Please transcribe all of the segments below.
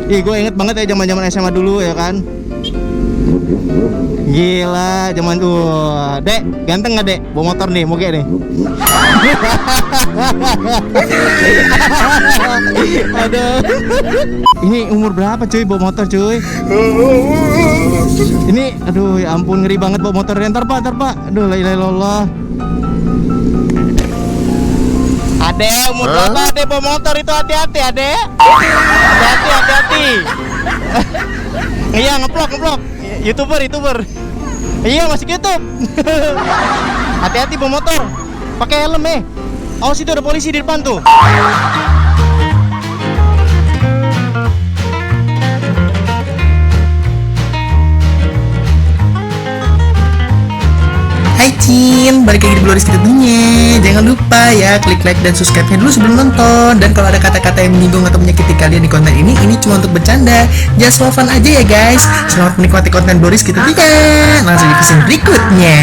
Ih, gue inget banget ya zaman-zaman SMA dulu ya kan. Gila, zaman tuh. Dek, ganteng nggak dek? Bawa motor nih, moge nih. Aduh. Ini umur berapa cuy bawa motor cuy? Ini, aduh ya ampun ngeri banget bawa motor. Ntar pak. Aduh, la ilaha illallah. Ade, umur berapa ade bawa motor itu, hati-hati ade. Hati-hati. Iya, ngeplok. YouTuber. Iya, masih YouTube. Hati-hati bawa motor. Pakai helm Awas itu ada polisi di depan tuh. Hai Cin, balik lagi di Bloris tentunya. Jangan lupa ya klik like dan subscribe-nya dulu sebelum nonton. Dan kalau ada kata-kata yang menyinggung atau menyakiti kalian di konten ini cuma untuk bercanda. Just for fun aja ya guys. Selamat menikmati konten Bloris kita. Langsung di pesan berikutnya.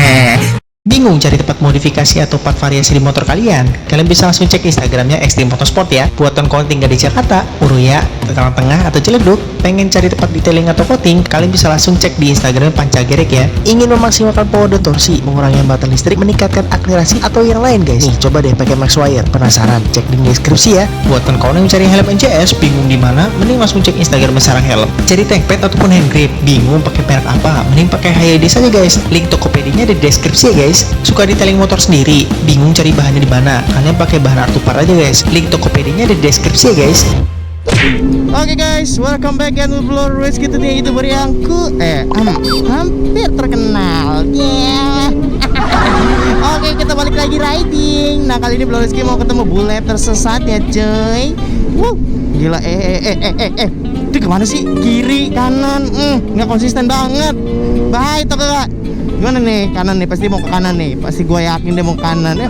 Bingung cari tempat modifikasi atau part variasi di motor kalian? Kalian bisa langsung cek Instagramnya Extreme Motorsport ya. Buat kawan tinggal di Jakarta, Uruya, Tangerang Tengah, atau Ciledug, pengen cari tempat detailing atau coating, kalian bisa langsung cek di Instagram Pancagerek ya. Ingin memaksimalkan power dan torsi, mengurangi hambatan listrik, meningkatkan akselerasi, atau yang lain guys. Nih, coba deh pakai Maxwire. Penasaran? Cek di deskripsi ya. Buat kawan yang mencari helm NCS, bingung di mana? Mending langsung cek Instagram Sarang Helm. Cari tank pad ataupun hand grip, bingung pakai merek apa? Mending pakai HYD saja guys. Link Tokopedia di deskripsi ya guys. Suka detailing motor sendiri, bingung cari bahannya di mana? Kalian pakai bahan Artupar aja guys. Link Tokopedia di deskripsi ya guys. Oke guys, welcome back and Bloris kita nih YouTuber yang hampir terkenal. Yeah. Oke, kita balik lagi riding. Nah, kali ini Bloris mau ketemu bule tersesat ya, cuy. Gila, itu kemana sih? Kiri, kanan, nggak konsisten banget. Bye, toh kakak. Gimana nih? Kanan nih, pasti mau ke kanan nih. Pasti gue yakin dia mau ke kanan.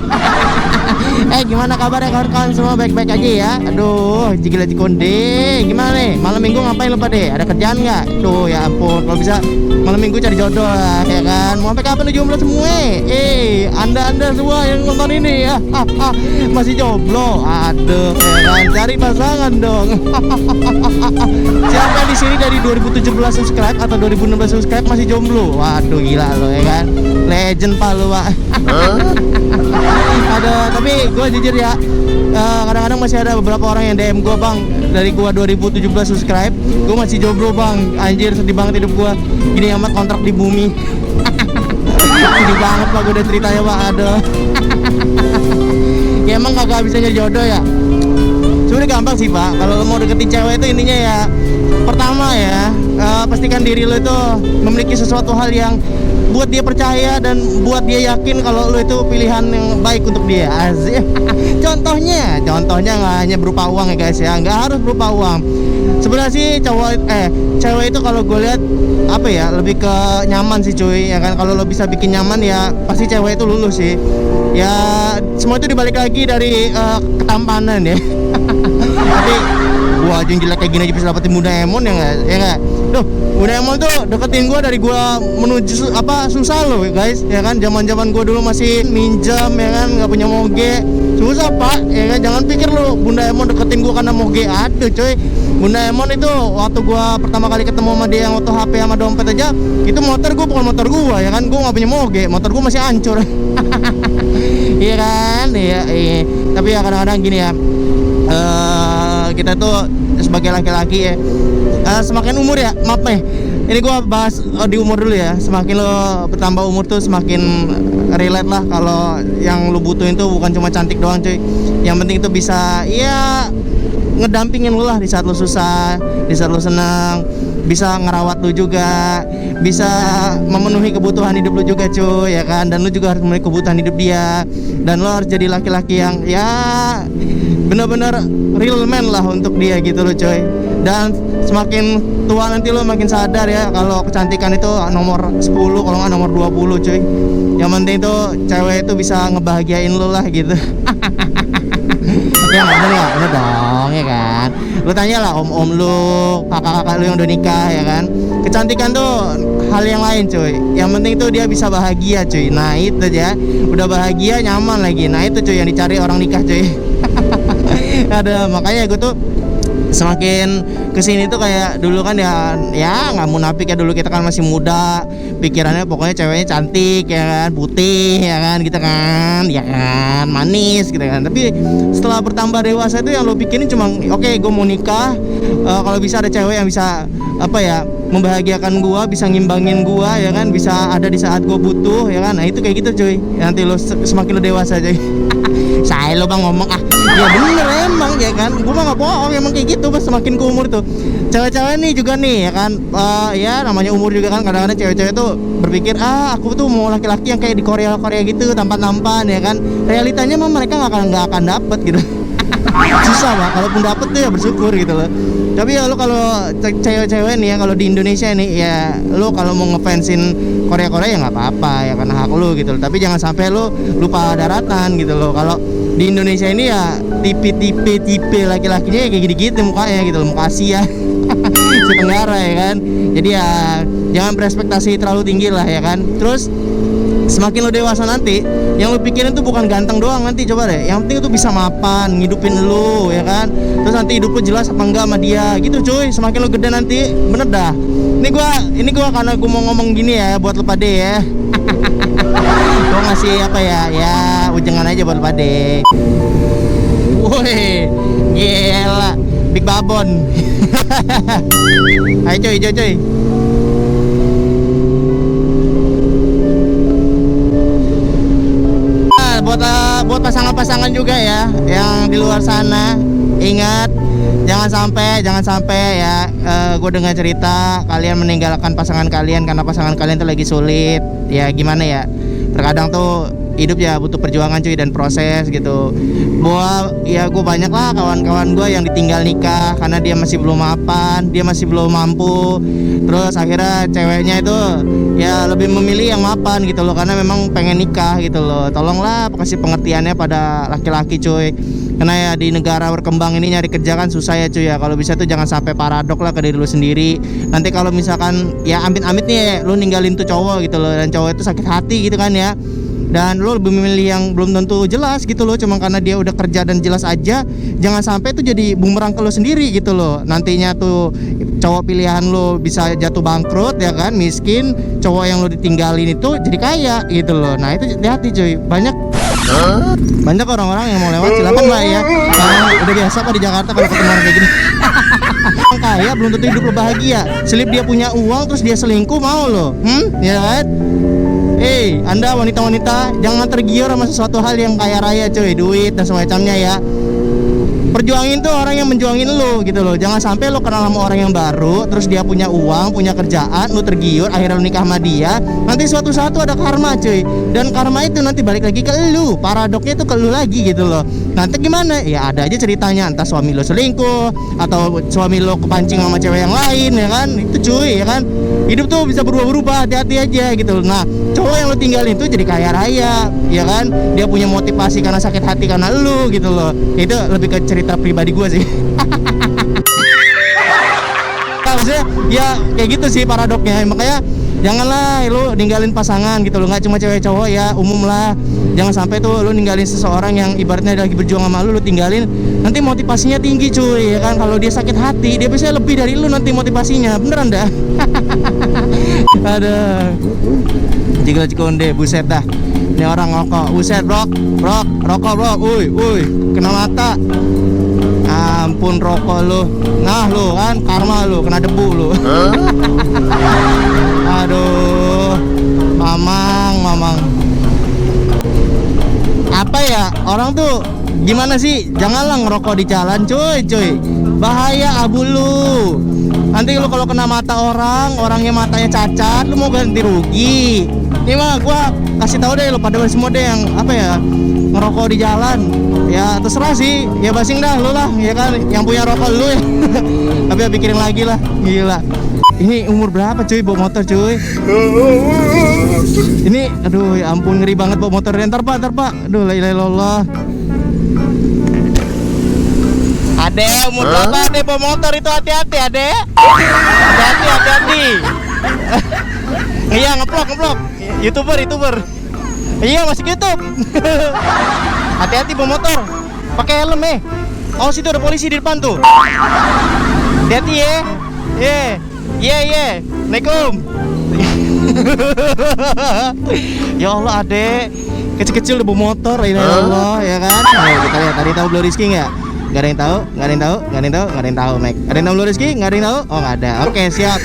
Gimana kabarnya kawan-kawan semua, baik-baik aja ya? Aduh, Jigila Jikonde. Gimana nih? Malam minggu ngapain lu pada? Ada kerjaan nggak? Tuh, ya ampun. Kalau bisa malam minggu cari jodoh lah, ya kan? Mau sampai kapan lu jomblo semua? Anda semua yang nonton ini ya, masih jomblo? Aduh, ya kan? Cari pasangan dong. Siapa yang di sini dari 2017 subscribe atau 2016 subscribe masih jomblo? Waduh, gila lo ya kan? Legend pak lu pak. Tapi gue jujur ya, kadang-kadang masih ada beberapa orang yang DM gue, bang, dari gue 2017 subscribe, gue masih jomblo bang. Anjir, sedih banget hidup gue. Gini amat kontrak di bumi. Sedih banget pak gue udah ceritanya pak. Aduh. Ya emang kagak bisa nyari jodoh ya. Sebenernya gampang sih pak. Kalau lo mau deketin cewek itu intinya ya, pertama ya, pastikan diri lo itu memiliki sesuatu hal yang buat dia percaya dan buat dia yakin kalau lo itu pilihan yang baik untuk dia. Asik. Contohnya nggak hanya berupa uang ya guys ya, nggak harus berupa uang. Sebenarnya sih cewek itu kalau gue lihat apa ya, lebih ke nyaman sih cuy ya kan. Kalau lo bisa bikin nyaman ya pasti cewek itu lulus sih. Ya semua itu dibalik lagi dari ketampanan ya. Tapi gua aja yang jelek kayak gini aja bisa dapetin Bunda Emon ya nggak? Duh, Bunda Emon tuh deketin gua dari gua menuju susah loh guys ya kan. Zaman gua dulu masih minjam ya kan, nggak punya moge, susah pak ya kan. Jangan pikir lo Bunda Emon deketin gua karena moge. Aduh coy, Bunda Emon itu waktu gua pertama kali ketemu sama dia yang waktu HP sama dompet aja, itu motor gua bukan motor gua ya kan. Gua nggak punya moge, motor gua masih hancur. Iya kan, iya. Tapi ya kadang-kadang gini ya, kita tuh sebagai laki-laki ya, semakin umur ya, maaf nih, ini gua bahas di umur dulu ya. Semakin lo bertambah umur tuh semakin relate lah kalau yang lo butuhin tuh bukan cuma cantik doang cuy. Yang penting itu bisa ya ngedampingin lo lah di saat lo susah, di saat lo senang, bisa ngerawat lu juga, bisa memenuhi kebutuhan hidup lu juga cuy ya kan. Dan lu juga harus memenuhi kebutuhan hidup dia. Dan lu harus jadi laki-laki yang ya benar-benar real man lah untuk dia gitu loh coy. Dan semakin tua nanti lu makin sadar ya kalau kecantikan itu nomor 10, kalau nggak nomor 20 cuy. Yang penting tuh cewek itu bisa ngebahagiain lu lah gitu. Ya nggak bener ya, bener dong ya kan. Lu tanya lah om-om lu, kakak-kakak lu yang udah nikah ya kan. Kecantikan tuh hal yang lain cuy. Yang penting tuh dia bisa bahagia cuy. Nah itu aja, udah bahagia nyaman lagi. Nah itu cuy yang dicari orang nikah cuy. Ada makanya gue tuh semakin kesini tuh kayak dulu kan ya nggak munafik ya, dulu kita kan masih muda, pikirannya pokoknya ceweknya cantik ya kan, putih ya kan, gitu kan, ya kan, manis gitu kan. Tapi setelah bertambah dewasa itu yang lo pikirin cuma oke, gue mau nikah, kalau bisa ada cewek yang bisa apa ya, membahagiakan gua, bisa ngimbangin gua ya kan, bisa ada di saat gua butuh ya kan. Nah itu kayak gitu cuy, nanti lo semakin lo dewasa cuy. Saya lo bang ngomong ya bener emang ya kan, gua mah nggak bohong, emang kayak gitu pas semakin ke umur tuh. Cewek-cewek nih juga nih ya kan, ya namanya umur juga kan, kadang-kadang cewek-cewek tuh berpikir aku tuh mau laki-laki yang kayak di Korea gitu, tampan-tampan ya kan. Realitanya mah mereka nggak akan dapet gitu. Susah Pak, kalaupun dapet tuh ya bersyukur gitu loh. Tapi ya lo kalau cewek-cewek nih ya, kalau di Indonesia nih ya, lo kalau mau ngefansin Korea ya nggak apa-apa ya, karena hak lo gitu loh. Tapi jangan sampai lo lupa daratan gitu loh. Kalau di Indonesia ini ya tipe laki-lakinya ya kayak gitu-gitu mukanya gitu loh, muka Asia. Si Tenggara ya kan. Jadi ya jangan berespektasi terlalu tinggi lah ya kan. Terus semakin lo dewasa nanti, yang lo pikirin tuh bukan ganteng doang nanti, coba deh. Yang penting itu bisa mapan, ngidupin lo ya kan. Terus nanti hidup lo jelas apa enggak sama dia gitu cuy. Semakin lo gede nanti, bener dah. Ini gua karena gua mau ngomong gini ya buat lo pade ya. Gua ngasih apa ya ujangan aja buat lo pade. Woi, gila, Big Babon. Ayo cuy. Buat pasangan-pasangan juga ya yang di luar sana, ingat jangan sampai ya gue dengar cerita kalian meninggalkan pasangan kalian karena pasangan kalian tuh lagi sulit. Ya gimana ya, terkadang tuh hidup ya butuh perjuangan cuy dan proses gitu. Gue banyak lah kawan-kawan gue yang ditinggal nikah karena dia masih belum mapan, dia masih belum mampu. Terus akhirnya ceweknya itu ya lebih memilih yang mapan gitu loh, karena memang pengen nikah gitu loh. Tolonglah kasih pengertiannya pada laki-laki cuy, karena ya di negara berkembang ini nyari kerja kan susah ya cuy ya. Kalau bisa tuh jangan sampai paradok lah ke diri lu sendiri. Nanti kalau misalkan ya amit-amit nih lu ninggalin tuh cowok gitu loh, dan cowok itu sakit hati gitu kan ya, dan lo lebih memilih yang belum tentu jelas gitu loh, cuma karena dia udah kerja dan jelas aja. Jangan sampai itu jadi bumerang ke lo sendiri gitu loh. Nantinya tuh cowok pilihan lo bisa jatuh bangkrut ya kan, miskin. Cowok yang lo ditinggalin itu jadi kaya gitu loh. Nah itu hati-hati cuy. Banyak orang-orang yang mau lewat, silakan lah ya. Udah biasa kok di Jakarta kalau ketemu orang kayak gini. Orang kaya belum tentu hidup lo bahagia. Selip dia punya uang terus dia selingkuh, mau lo? Ya kan? Anda wanita-wanita jangan tergiur sama sesuatu hal yang kaya raya cuy, duit dan semacamnya ya. Perjuangin tuh orang yang menjuangin lo gitu loh. Jangan sampai lo kenal sama orang yang baru, terus dia punya uang, punya kerjaan, lo tergiur, akhirnya lo nikah sama dia. Nanti suatu saat tuh ada karma cuy, dan karma itu nanti balik lagi ke lo. Paradoknya itu ke lo lagi gitu loh. Nanti gimana? Ya ada aja ceritanya, entah suami lo selingkuh atau suami lo kepancing sama cewek yang lain ya kan. Itu cuy ya kan. Hidup tuh bisa berubah-ubah, hati-hati aja gitu. Nah, cowok yang lo tinggalin tuh jadi kaya raya, ya kan? Dia punya motivasi karena sakit hati karena lo gitu loh. Itu lebih ke cerita pribadi gue sih. Maksudnya ya kayak gitu sih paradoknya. Makanya janganlah lo ninggalin pasangan gitu loh. Nggak cuma cewek cowok ya, umum lah. Jangan sampai tuh lo ninggalin seseorang yang ibaratnya lagi berjuang sama lo tinggalin. Nanti motivasinya tinggi cuy ya kan. Kalau dia sakit hati, dia bisa lebih dari lo nanti motivasinya. Beneran dah. Aduh, Jigel Cikonde, buset dah. Ini orang rokok, buset bro, rokok bro, uy, kena mata. Ampun rokok lu, nah lu kan karma lu, kena debu lu. Aduh, mamang. Apa ya, orang tuh gimana sih? Janganlah ngerokok di jalan cuy, bahaya abu lu. Nanti lu kalau kena mata orangnya matanya cacat, lu mau ganti rugi. Ini mah gua kasih tahu deh lu pada semua deh yang apa ya, ngerokok di jalan. Ya terserah sih, ya basing dah lu lah, ya kan yang punya rokok lu ya. Tapi ya pikirin lagi lah, gila. Ini umur berapa cuy bawa motor cuy? Ini aduh ya ampun, ngeri banget bawa motor. Ntar pak, aduh la ilaha illallah. Ade, umur berapa ade bawa motor itu, hati-hati ade. Hati-hati. Iya ngeplok. YouTuber. Iya masih YouTube. Hati-hati bawa motor. Pakai helm Oh, situ ada polisi di depan tuh. Hati ya. Assalamualaikum. Ya Allah, adek kecil-kecil udah bawa motor, ya Allah, ya kan? Ayo kita lihat, ada yang tahu Blue Rizky nggak? Nggak ada yang tahu, nggak ada yang tahu, nggak ada yang tahu, nggak ada yang tahu, Mac. Ada yang tahu Blue Rizky? Nggak ada yang tahu? Oh, nggak ada. Oke, siap.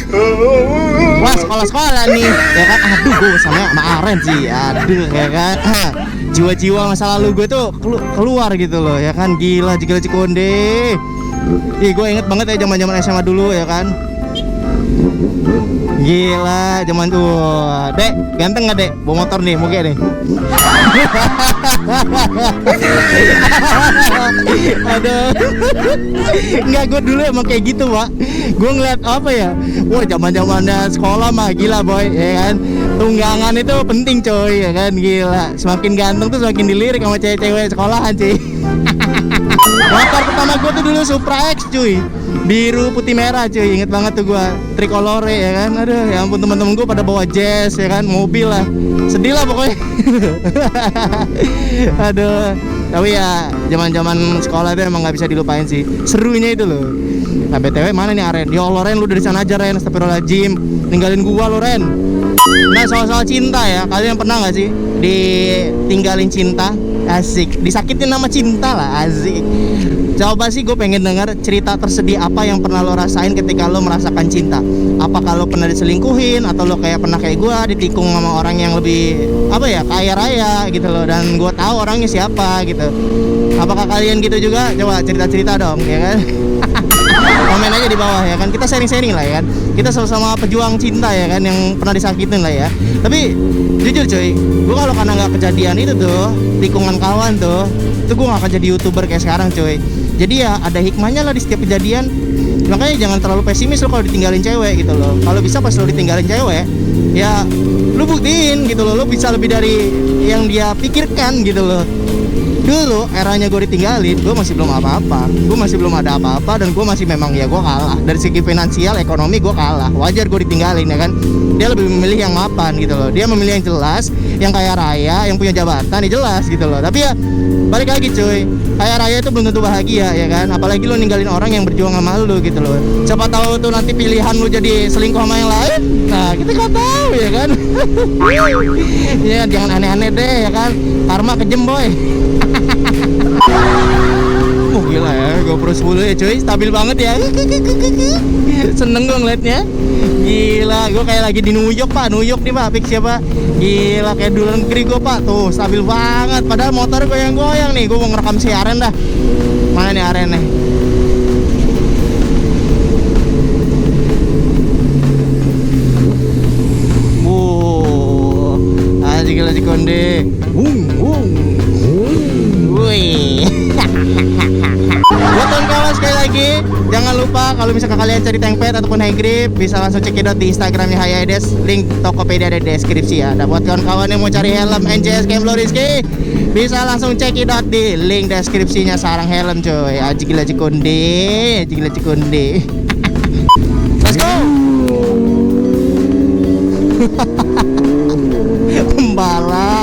Wah, sekolah nih, ya kan? Aduh, gue sama Aren sih, aduh, ya kan? Jiwa-jiwa masa lalu gue tuh keluar gitu loh, ya kan? Gila, Jigila Cikonde. Ih, gue inget banget ya zaman-zaman SMA dulu, ya kan? Gila, zaman tuh. Dek, ganteng nggak, Dek? Bawa motor nih, moge nih. Aduh. Enggak, gue dulu emang kayak gitu, Pak. Gue ngeliat apa ya? Wah, zaman-zamannya sekolah mah gila, boy, ya kan? Tunggangan itu penting, coy, ya kan? Gila. Semakin ganteng tuh semakin dilirik sama cewek-cewek sekolahan, cuy. Motor pertama gue tuh dulu Supra X, cuy. Biru putih merah, cuy. Inget banget tuh gue, tricolore, ya kan? Aduh, ya ampun, teman-teman gue pada bawa Jazz, ya kan? Mobil lah. Sedih lah pokoknya. Aduh. Tapi ya zaman-zaman sekolah itu emang nggak bisa dilupain sih. Serunya itu loh. Nah, BTW mana nih Aren? Ya Allah, Ren, lu dari sana aja, Ren. Astagfirullahaladzim. Ninggalin gua lo, Ren. Nah, soal cinta ya. Kalian pernah nggak sih ditinggalin cinta? Asik. Disakitin nama cinta lah, asik. Coba sih gue pengen dengar cerita tersedih apa yang pernah lo rasain ketika lo merasakan cinta. Apakah lo pernah diselingkuhin atau lo kayak pernah kayak gue ditikung sama orang yang lebih apa ya, kaya raya gitu loh, dan gue tahu orangnya siapa gitu. Apakah kalian gitu juga? Coba cerita-cerita dong, ya kan? Komen aja di bawah, ya kan? Kita sharing-sharing lah, ya kan? Kita sama-sama pejuang cinta, ya kan, yang pernah disakitin lah, ya. Tapi jujur cuy, gue kalau karena nggak kejadian itu tuh, tikungan kawan tuh, itu gue nggak akan jadi YouTuber kayak sekarang, cuy. Jadi ya ada hikmahnya lah di setiap kejadian. Makanya jangan terlalu pesimis lo kalau ditinggalin cewek gitu loh. Kalau bisa pas lo ditinggalin cewek, ya lo buktiin gitu loh, lo bisa lebih dari yang dia pikirkan gitu loh. Dulu eranya gue ditinggalin, gue masih belum apa-apa, gue masih belum ada apa-apa, dan gue masih memang ya gue kalah dari segi finansial, ekonomi gue kalah. Wajar gue ditinggalin, ya kan? Dia lebih memilih yang mapan gitu loh. Dia memilih yang jelas, yang kaya raya, yang punya jabatan, ya jelas gitu loh. Tapi ya balik lagi cuy, kaya raya itu belum tentu bahagia, ya kan? Apalagi lo ninggalin orang yang berjuang sama lo gitu loh. Siapa tahu tuh nanti pilihan lo jadi selingkuh sama yang lain. Nah, kita nggak tahu, ya kan? Ya jangan aneh-aneh deh, ya kan? Karma kejem, boy. Oh gila ya, GoPro 10 ya cuy, stabil banget ya. Seneng gue ngeliatnya. Gila, gue kayak lagi di New York, Pak. New York nih, Pak, fix ya, Pak. Gila, kayak di luar negeri gue, Pak. Tuh, stabil banget. Padahal motor goyang-goyang nih. Gue mau ngerekam si Aren dah. Mana nih Aren nih? Gila si Konde. Wih. Buat kawan-kawan sekali lagi, jangan lupa kalau misalkan kalian cari tank pet ataupun high grip, bisa langsung cekidot di Instagramnya Hayaides. Link Tokopedia ada di deskripsi ya. Dan buat kawan-kawan yang mau cari helm NJS Camp Blue Rizky, bisa langsung cekidot di link deskripsinya sarang helm coy. Aji gila Cikonde, aji gila Cikonde. Let's go.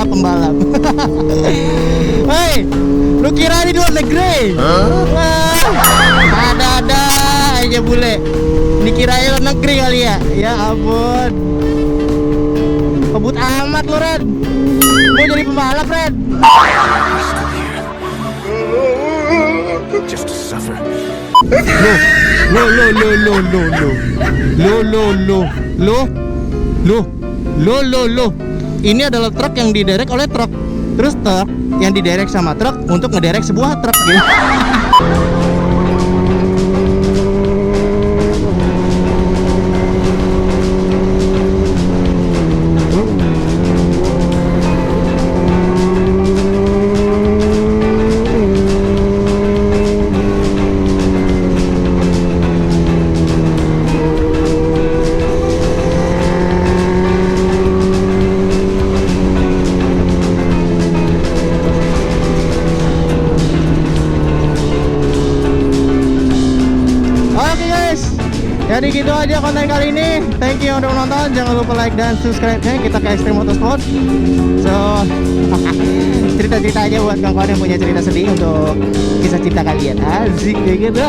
Pembalap. Hei, lu kira ini di luar negeri? Ada aja bule. Dikirain luar negeri kali ya? Ya ampun. Kebut amat lu, Ren. Mau jadi pembalap, Ren. Just to suffer. Loh. Ini adalah truk yang diderek oleh truk. Terus truk yang diderek sama truk untuk ngederek sebuah truk gitu. Jadi gitu aja konten kali ini. Thank you udah menonton. Jangan lupa like dan subscribe-nya. Kita ke Extreme Motorsport. So cerita-cerita aja buat kawan-kawan yang punya cerita sedih untuk kisah cinta kalian. Asik kayak gitu.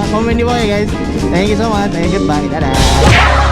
Komen di bawah ya guys. Thank you so much. Thank you. Bye. Dadah.